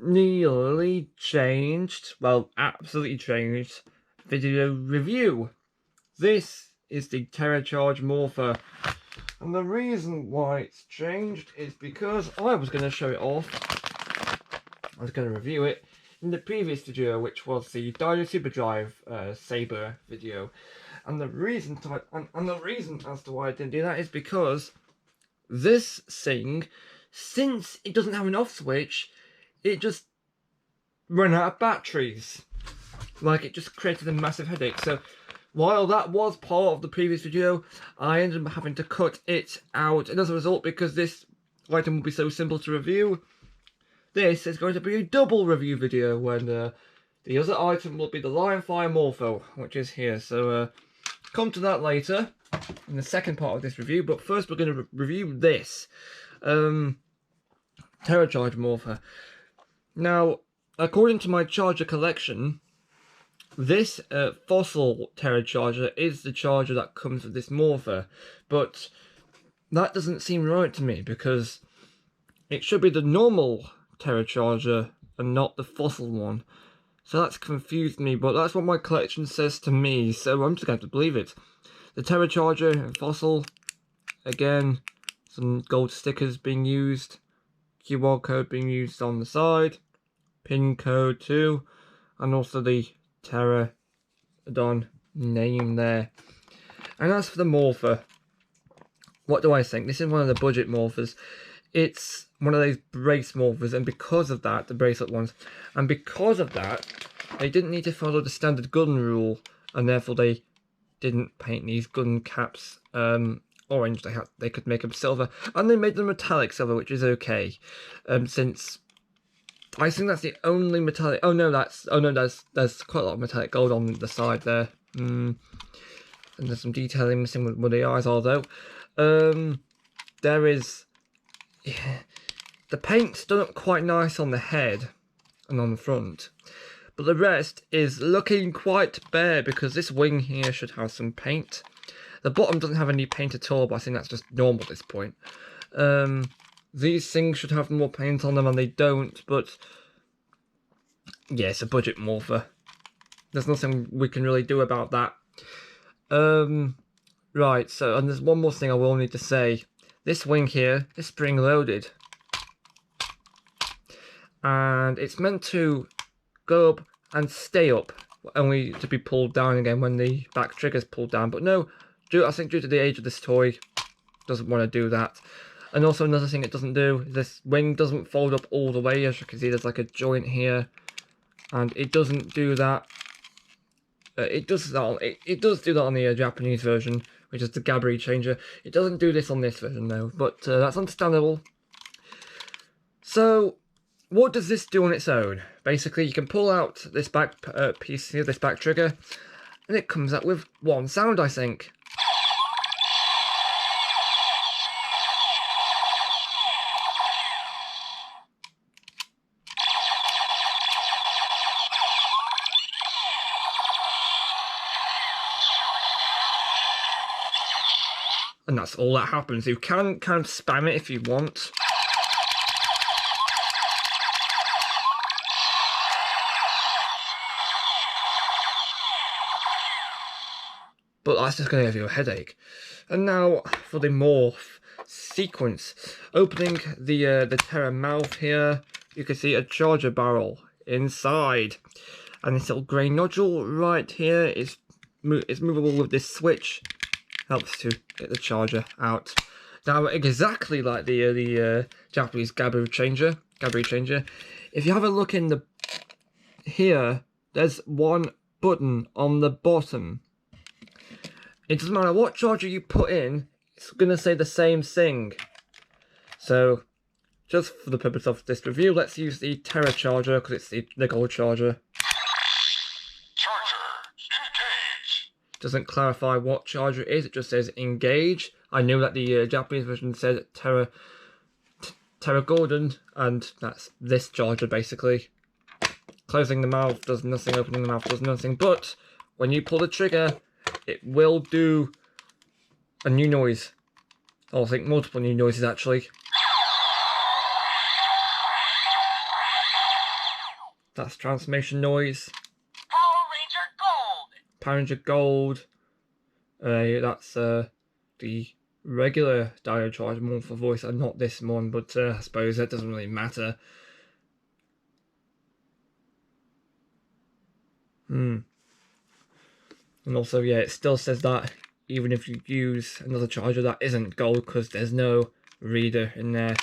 nearly changed, well, absolutely changed video review. This is the Ptera Charge Morpher, and the reason why it's changed is because I was going to show it off. I was going to review it in the previous video, which was the Dyno Superdrive Saber video, and the reason as to why I didn't do that is because this thing, since it doesn't have an off switch, it just ran out of batteries. Like, it just created a massive headache. So while that was part of the previous video, I ended up having to cut it out, and as a result, because this item will be so simple to review, this is going to be a double review video when the other item will be the Lionfire Morpher, which is here. So come to that later in the second part of this review, but first we're going to review this Ptera Charge Morpher. Now, according to my charger collection, this fossil Ptera charger is the charger that comes with this Morpher, but that doesn't seem right to me because it should be the normal Ptera charger and not the fossil one. So that's confused me, but that's what my collection says to me, so I'm just going to have to believe it. The Ptera charger and fossil, again, some gold stickers being used, QR code being used on the side, pin code too, and also the Pterodon name there. And as for the Morpher, what do I think? This is one of the budget Morphers. It's one of those brace Morphers, and because of that, the bracelet ones, and because of that, they didn't need to follow the standard gun rule, and therefore they didn't paint these gun caps orange. They could make them silver, and they made them metallic silver, which is okay, since I think that's the only metallic. There's quite a lot of metallic gold on the side there, and there's some detailing missing where the eyes are though. There is. Yeah, the paint's done up quite nice on the head and on the front, but the rest is looking quite bare because this wing here should have some paint. The bottom doesn't have any paint at all, but I think that's just normal at this point. These things should have more paint on them and they don't, but yeah, it's a budget Morpher. There's nothing we can really do about that. Right, so, and there's one more thing I will need to say. This wing here is spring loaded, and it's meant to go up and stay up, only to be pulled down again when the back trigger is pulled down. But no, I think due to the age of this toy, doesn't want to do that. And also another thing it doesn't do, this wing doesn't fold up all the way. As you can see, there's like a joint here, and it doesn't do that. It does do that on the Japanese version, which is the Gabri changer. It doesn't do this on this version though, but that's understandable. So, what does this do on its own? Basically, you can pull out this back piece here, this back trigger, and it comes out with one sound, I think. And that's all that happens. You can kind of spam it if you want. But that's just going to give you a headache. And now for the morph sequence. Opening the Ptera mouth here, you can see a charger barrel inside. And this little grey nodule right here is movable with this switch. Helps to get the charger out. Now, exactly like the Japanese Gabri changer, if you have a look in the here, there's one button on the bottom. It doesn't matter what charger you put in, it's going to say the same thing. So, just for the purpose of this review, let's use the Ptera charger because it's the gold charger. Doesn't clarify what charger it is, it just says engage. I knew that the Japanese version said Ptera Golden, and that's this charger basically. Closing the mouth does nothing, opening the mouth does nothing, but when you pull the trigger, it will do a new noise. Oh, I think multiple new noises actually. That's transformation noise. Power Ranger Gold. Power Ranger Gold. That's the regular Diocharge Morpher voice, and not this one, but I suppose that doesn't really matter. And also, yeah, it still says that even if you use another charger that isn't gold, because there's no reader in there.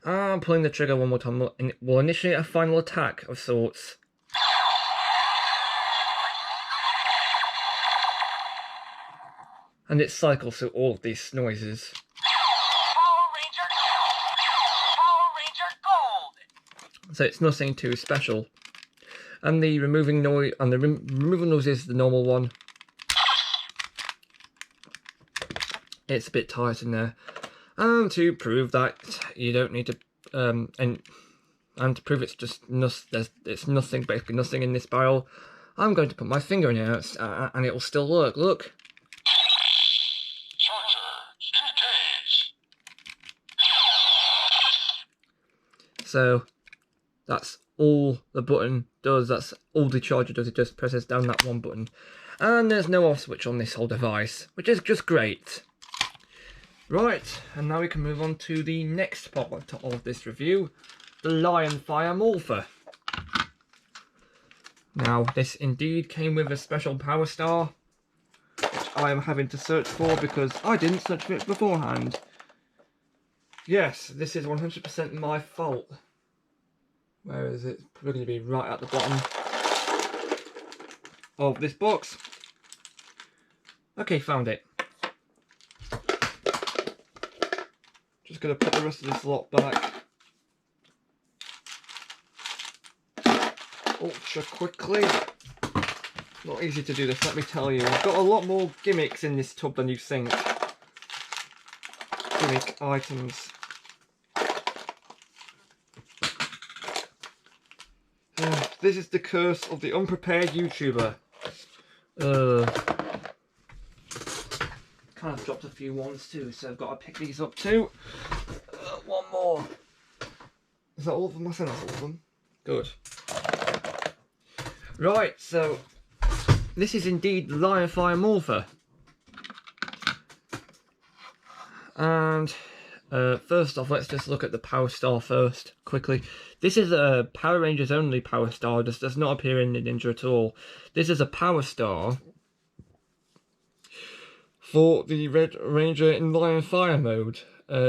I'm pulling the trigger one more time, and it will initiate a final attack of sorts. And it cycles through all of these noises. Power Ranger Gold. So it's nothing too special. And the removing noise, removal noise is the normal one. It's a bit tight in there. And to prove that you don't need to, and to prove it's just it's nothing, basically nothing in this barrel, I'm going to put my finger in it, and it will still work. Look. So that's all the button does. That's all the charger does. It just presses down that one button, and there's no off switch on this whole device, which is just great. Right, and now we can move on to the next part of this review, the Lionfire Morpher. Now, this indeed came with a special power star, which I am having to search for because I didn't search for it beforehand. Yes, this is 100% my fault. Where is it? Probably going to be right at the bottom of this box. Okay, found it. Just going to put the rest of this lot back ultra quickly. Not easy to do this, let me tell you. I've got a lot more gimmicks in this tub than you think. Gimmick items. This is the curse of the unprepared YouTuber. Kind of dropped a few ones too, so I've got to pick these up too. One more. Is that all of them? I think that's all of them. Good. Right, so this is indeed the Lionfire Morpher. And first off, let's just look at the Power Star first, quickly. This is a Power Rangers only Power Star, this does not appear in the Ninja at all. This is a Power Star for the Red Ranger in Lionfire mode.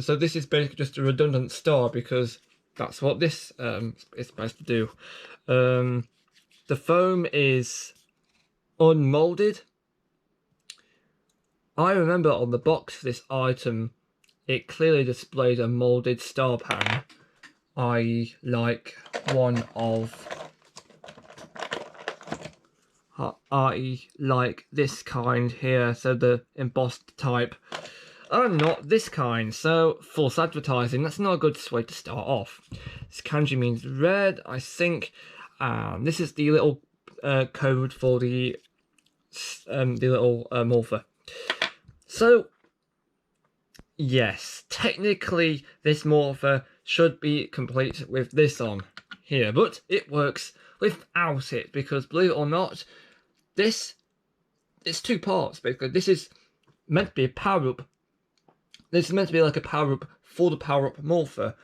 So this is basically just a redundant star because that's what this is supposed to do. The foam is unmolded. I remember on the box for this item, it clearly displayed a molded star pan, i.e. like one of, i.e. like this kind here, so the embossed type, and not this kind, so false advertising. That's not a good way to start off. This kanji means red, I think. This is the little code for the little morpher. So, yes, technically this morpher should be complete with this on here, but it works without it because, believe it or not, it's two parts basically. This is meant to be a power up. This is meant to be like a power up for the power up morpher.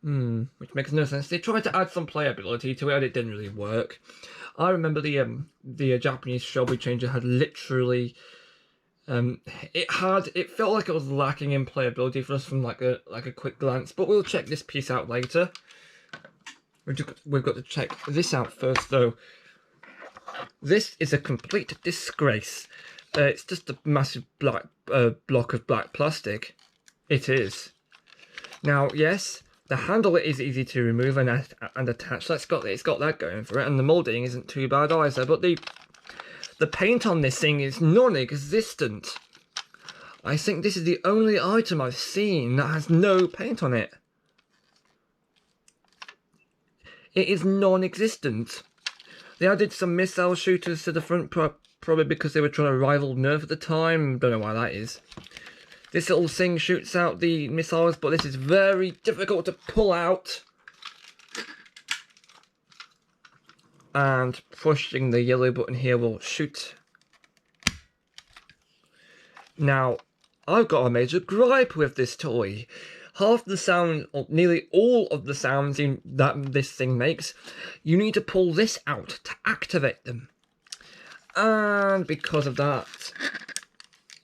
Which makes no sense. They tried to add some playability to it and it didn't really work. I remember the Japanese Shelby changer had literally it felt like it was lacking in playability for us from like a quick glance, but we'll check this piece out later. We've got to check this out first though. This is a complete disgrace. It's just a massive black block of black plastic. It is. Now, yes, the handle is easy to remove and attach. It's got that going for it, and the moulding isn't too bad either. But the paint on this thing is non-existent. I think this is the only item I've seen that has no paint on it. It is non-existent. They added some missile shooters to the front, probably because they were trying to rival Nerf at the time. Don't know why that is. This little thing shoots out the missiles, but this is very difficult to pull out. And pushing the yellow button here will shoot. Now, I've got a major gripe with this toy. Half the sound, or nearly all of the sounds that this thing makes, you need to pull this out to activate them. And because of that,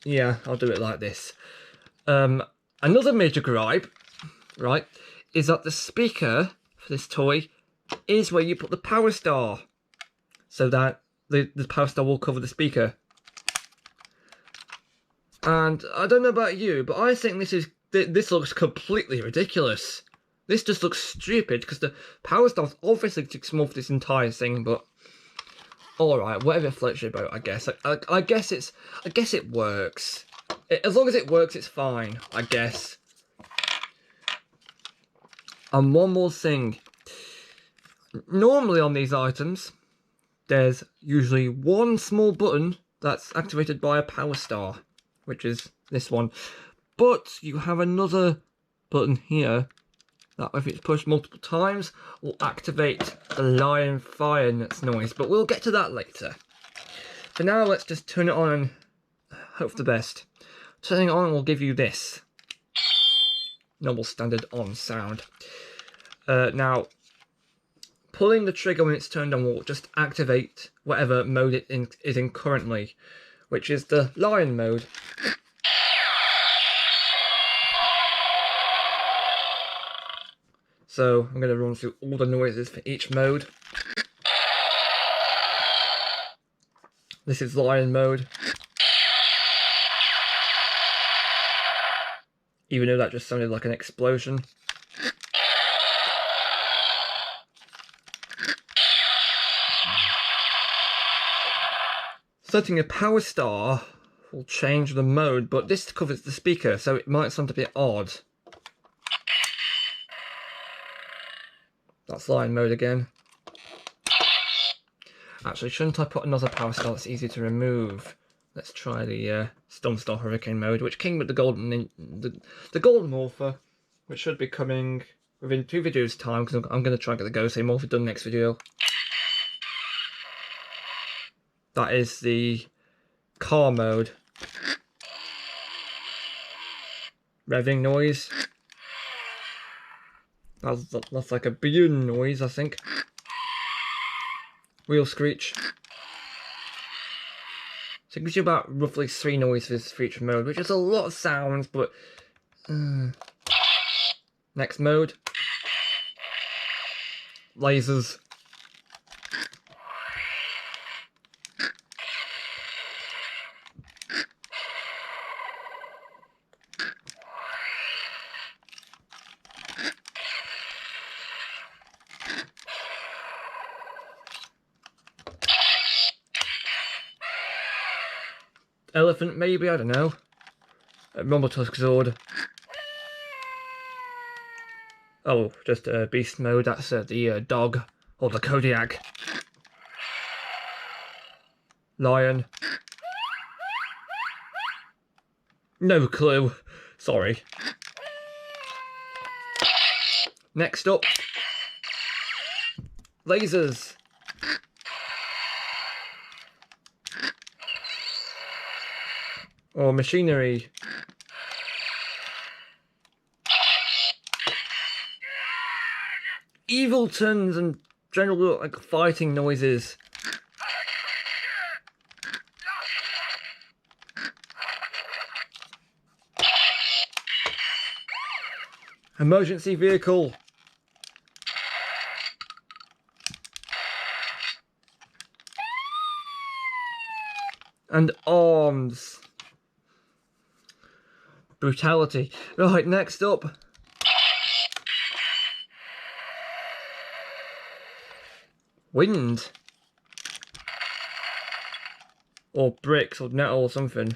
yeah, I'll do it like this. Another major gripe, right, is that the speaker for this toy is where you put the power star, so that the power star will cover the speaker. And I don't know about you, but I think this looks completely ridiculous. This just looks stupid because the power star's obviously too small for this entire thing. But all right, whatever floats your boat, I guess. I guess it works. As long as it works, it's fine, I guess. And one more thing. Normally on these items, there's usually one small button that's activated by a power star, which is this one. But you have another button here that, if it's pushed multiple times, will activate the lion fire noise. But we'll get to that later. For now, let's just turn it on and hope for the best. Turning it on will give you this normal standard on sound. Now, pulling the trigger when it's turned on will just activate whatever mode it is in currently, which is the lion mode. So I'm going to run through all the noises for each mode. This is lion mode. Even though that just sounded like an explosion. Setting a power star will change the mode, but this covers the speaker, so it might sound a bit odd. That's lion mode again. Actually, shouldn't I put another power star that's easy to remove? Let's try the Storm Star Hurricane mode, which came with the golden Morpher, which should be coming within 2 videos time, because I'm going to try and get the Ghost Morpher done next video. That is the car mode. Revving noise. That's like a balloon noise, I think. Wheel screech. So it gives you about roughly 3 noises for each mode, which is a lot of sounds, but... Next mode. Lasers. Elephant, maybe, I don't know. Rumble-Tusk Zord. Oh, just beast mode, that's the dog, or the Kodiak. Lion. No clue, sorry. Next up. Lasers. Or machinery. Eviltons and general like fighting noises. Emergency vehicle. And arms. Brutality. Right, next up. Wind. Or bricks or metal or something.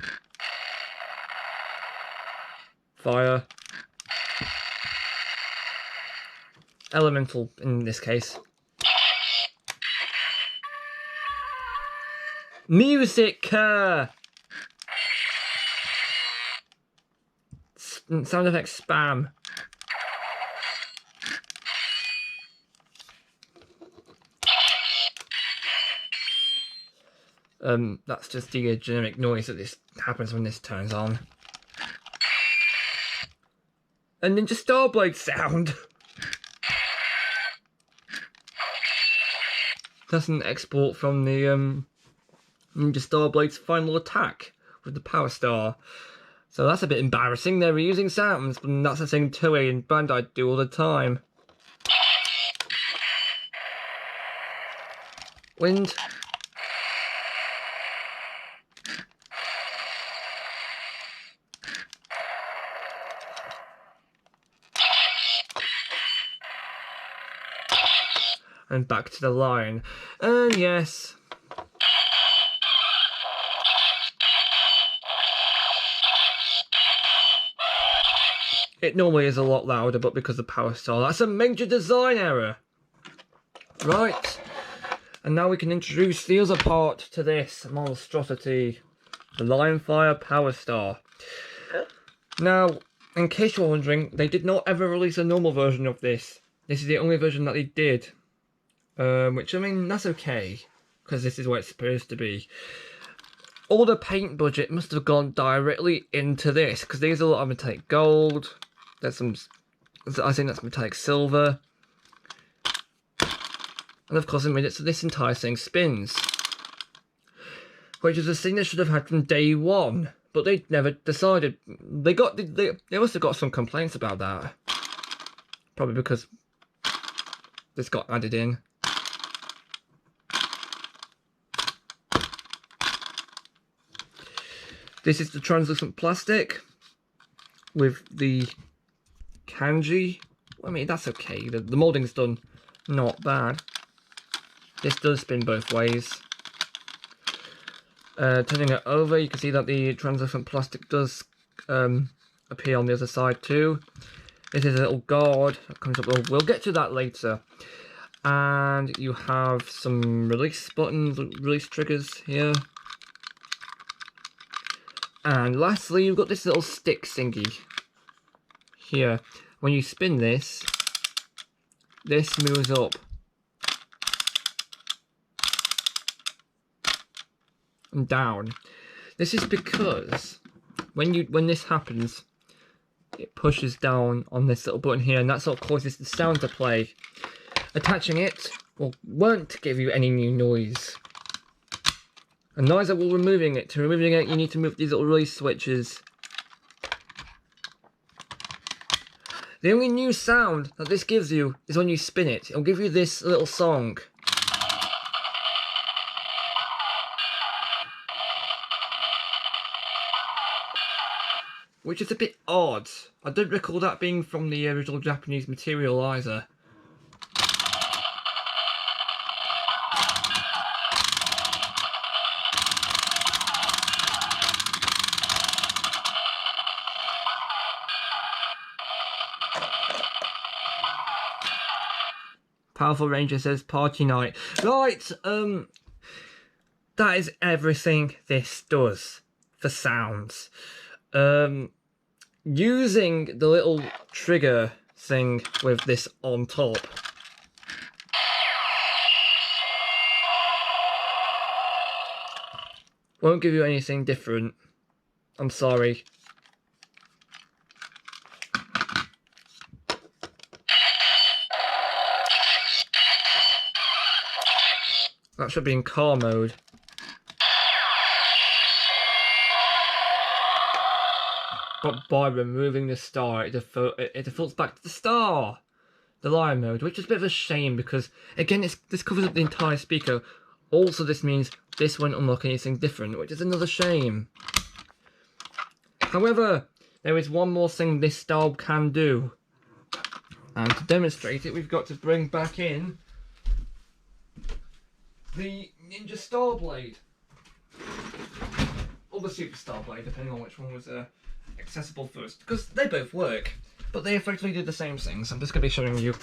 Fire. Elemental in this case. Music. Sound effect spam. That's just the generic noise that this happens when this turns on. And Ninja Starblade sound doesn't export from the Ninja Starblade's final attack with the Power Star. So that's a bit embarrassing. They're reusing sounds, but that's the thing Toei and Bandai do all the time. Wind. And back to the line. And yes. It normally is a lot louder, but because of Power Star, that's a major design error. Right. And now we can introduce the other part to this monstrosity. The Lionfire Power Star. Now, in case you're wondering, they did not ever release a normal version of this. This is the only version that they did. Which, I mean, that's okay, because this is what it's supposed to be. All the paint budget must have gone directly into this, because there's a lot of metallic gold. There's some, I think that's metallic silver. And of course, in minutes, this entire thing spins. Which is a thing they should have had from day one, but they never decided. They must have got some complaints about that. Probably because this got added in. This is the translucent plastic with the kanji. I mean, that's okay. The moulding's done not bad. This does spin both ways. Turning it over, you can see that the translucent plastic does appear on the other side too. This is a little guard that comes up. We'll get to that later. And you have some release buttons, release triggers here. And lastly, you've got this little stick thingy here. When you spin this, this moves up and down. This is because when this happens, it pushes down on this little button here, and that's what causes the sound to play. Attaching it won't give you any new noise. And neither will removing it. To removing it, you need to move these little release switches. The only new sound that this gives you is when you spin it. It'll give you this little song. Which is a bit odd. I don't recall that being from the original Japanese material either. Powerful Ranger says party night. Right, that is everything this does for sounds. Using the little trigger thing with this on top. Won't give you anything different. I'm sorry. That should be in car mode. But by removing the star, it defaults back to the star, the lion mode, which is a bit of a shame because, again, this covers up the entire speaker. Also, this means this won't unlock anything different, which is another shame. However, there is one more thing this style can do. And to demonstrate it, we've got to bring back in the Ninja Starblade. Or the Super Starblade, depending on which one was accessible first. Because they both work, but they effectively do the same things. I'm just going to be showing you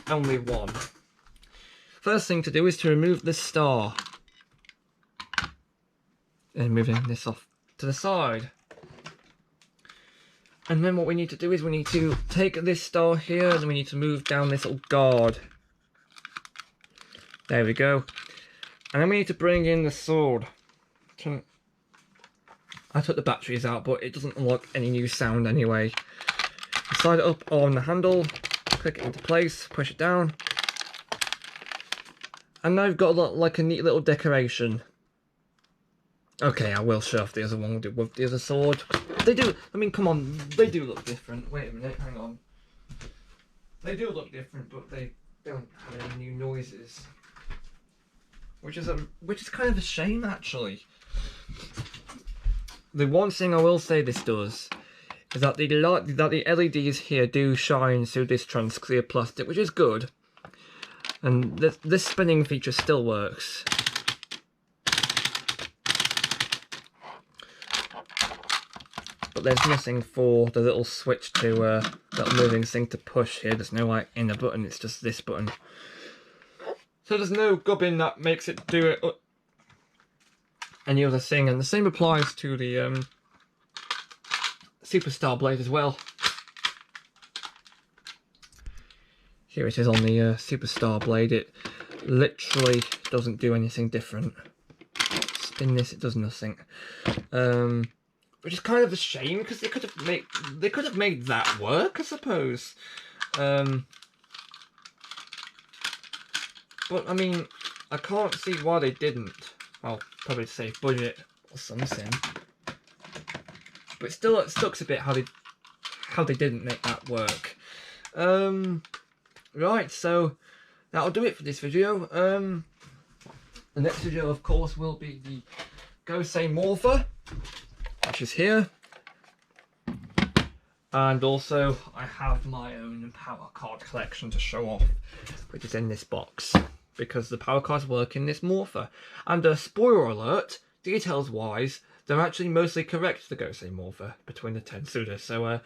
only one. First thing to do is to remove this star. And moving this off to the side. And then what we need to do is we need to take this star here and we need to move down this little guard. There we go. And then we need to bring in the sword. I took the batteries out, but it doesn't unlock any new sound anyway. You slide it up on the handle, click it into place, push it down. And now you've got like a neat little decoration. Okay, I will show off the other one with the other sword. They do, I mean, come on, they do look different. Wait a minute, hang on. They do look different, but they don't have any new noises. Which is kind of a shame, actually. The one thing I will say this does is that the LEDs here do shine through this transclear plastic, which is good. And this spinning feature still works. But there's nothing for the little switch to that moving thing to push here. There's no like inner button, it's just this button. So there's no gubbin that makes it do it any other thing, and the same applies to the Superstar blade as well. Here it is on the Superstar blade. It literally doesn't do anything different. Spin this, it does nothing. Which is kind of a shame, because they could have made that work, I suppose. But I mean, I can't see why they didn't. Well, probably to save budget or something. But still, it sucks a bit how they didn't make that work. Right, so that'll do it for this video. The next video, of course, will be the Gosei Morpher, which is here. And also, I have my own power card collection to show off, which is in this box, because the power cards work in this Morpher. And spoiler alert, details-wise, they're actually mostly correct, the Gosei Morpher, between the Tetsuda. So,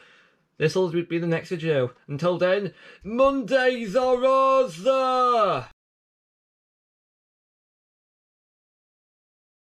this will be the next video. Until then, Mondays are ours!